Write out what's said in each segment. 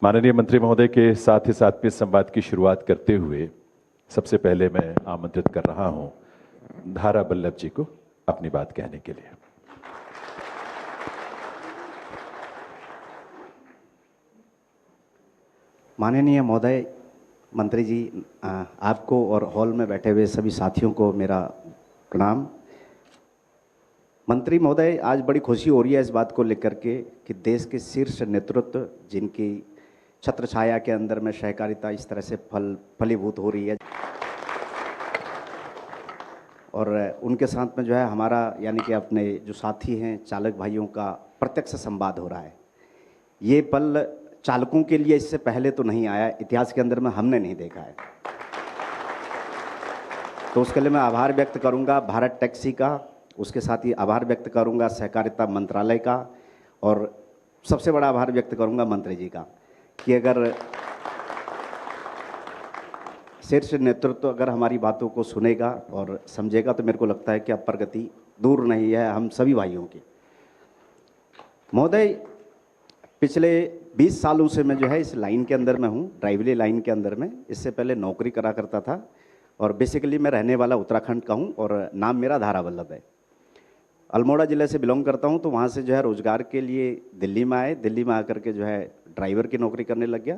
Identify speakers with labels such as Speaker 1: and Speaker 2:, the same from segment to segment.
Speaker 1: माननीय मंत्री महोदय के साथ ही साथ में संवाद की शुरुआत करते हुए सबसे पहले मैं आमंत्रित कर रहा हूं धारा वल्लभ जी को अपनी बात कहने के लिए।
Speaker 2: माननीय महोदय मंत्री जी, आपको और हॉल में बैठे हुए सभी साथियों को मेरा प्रणाम। मंत्री महोदय, आज बड़ी खुशी हो रही है इस बात को लेकर के कि देश के शीर्ष नेतृत्व जिनकी छत्र छाया के अंदर में सहकारिता इस तरह से फलीभूत हो रही है और उनके साथ में जो है हमारा यानी कि अपने जो साथी हैं चालक भाइयों का प्रत्यक्ष संवाद हो रहा है। ये पल चालकों के लिए इससे पहले तो नहीं आया, इतिहास के अंदर में हमने नहीं देखा है। तो उसके लिए मैं आभार व्यक्त करूंगा भारत टैक्सी का, उसके साथ ही आभार व्यक्त करूंगा सहकारिता मंत्रालय का और सबसे बड़ा आभार व्यक्त करूंगा मंत्री जी का कि अगर शीर्ष नेतृत्व अगर हमारी बातों को सुनेगा और समझेगा तो मेरे को लगता है कि अब प्रगति दूर नहीं है हम सभी भाइयों की। महोदय, पिछले 20 सालों से मैं जो है इस लाइन के अंदर में हूँ, ड्राइवरी लाइन के अंदर में। इससे पहले नौकरी करा करता था और बेसिकली मैं रहने वाला उत्तराखंड का हूँ और नाम मेरा धारा वल्लभ है। अल्मोड़ा ज़िले से बिलोंग करता हूँ, तो वहाँ से जो है रोज़गार के लिए दिल्ली में आए। दिल्ली में आकर के जो है ड्राइवर की नौकरी करने लग गया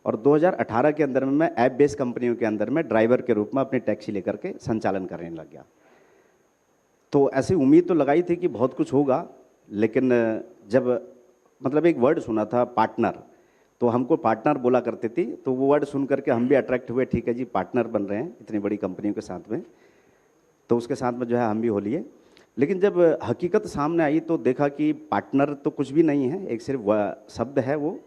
Speaker 2: और 2018 के अंदर में मैं ऐप बेस्ड कंपनियों के अंदर में ड्राइवर के रूप में अपनी टैक्सी लेकर के संचालन करने लग गया। तो ऐसी उम्मीद तो लगाई थी कि बहुत कुछ होगा, लेकिन जब मतलब एक वर्ड सुना था पार्टनर, तो हमको पार्टनर बोला करते थे, तो वो वर्ड सुन करके हम भी अट्रैक्ट हुए। ठीक है जी, पार्टनर बन रहे हैं इतनी बड़ी कंपनियों के साथ में, तो उसके साथ में जो है हम भी हो लिए। लेकिन जब हकीकत सामने आई तो देखा कि पार्टनर तो कुछ भी नहीं है, एक सिर्फ शब्द है वो।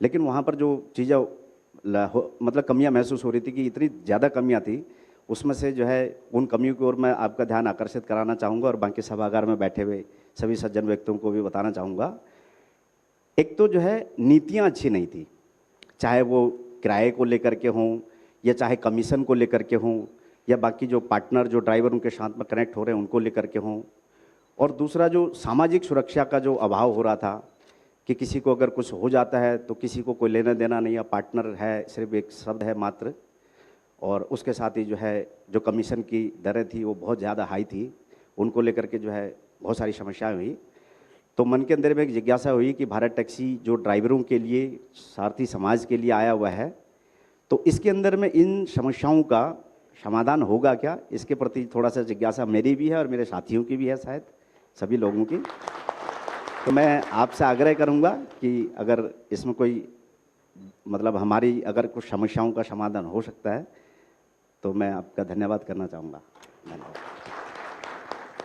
Speaker 2: लेकिन वहाँ पर जो चीज़ें मतलब कमियाँ महसूस हो रही थी कि इतनी ज़्यादा कमियाँ थी, उसमें से जो है उन कमियों की ओर मैं आपका ध्यान आकर्षित कराना चाहूँगा और बाकी सभागार में बैठे हुए सभी सज्जन व्यक्तियों को भी बताना चाहूँगा। एक तो जो है नीतियाँ अच्छी नहीं थी, चाहे वो किराए को लेकर के हों या चाहे कमीशन को लेकर के हों या बाकी जो पार्टनर जो ड्राइवर उनके साथ में कनेक्ट हो रहे हैं उनको लेकर के हों। और दूसरा जो सामाजिक सुरक्षा का जो अभाव हो रहा था कि किसी को अगर कुछ हो जाता है तो किसी को कोई लेना देना नहीं, या पार्टनर है सिर्फ एक शब्द है मात्र। और उसके साथ ही जो है जो कमीशन की दरें थी वो बहुत ज़्यादा हाई थी, उनको लेकर के जो है बहुत सारी समस्याएं हुई। तो मन के अंदर में एक जिज्ञासा हुई कि भारत टैक्सी जो ड्राइवरों के लिए सारथी समाज के लिए आया हुआ है, तो इसके अंदर में इन समस्याओं का समाधान होगा क्या, इसके प्रति थोड़ा सा जिज्ञासा मेरी भी है और मेरे साथियों की भी है, शायद सभी लोगों की। तो मैं आपसे आग्रह करूंगा कि अगर इसमें कोई मतलब हमारी अगर कुछ समस्याओं का समाधान हो सकता है तो मैं आपका धन्यवाद करना चाहूँगा। धन्यवाद।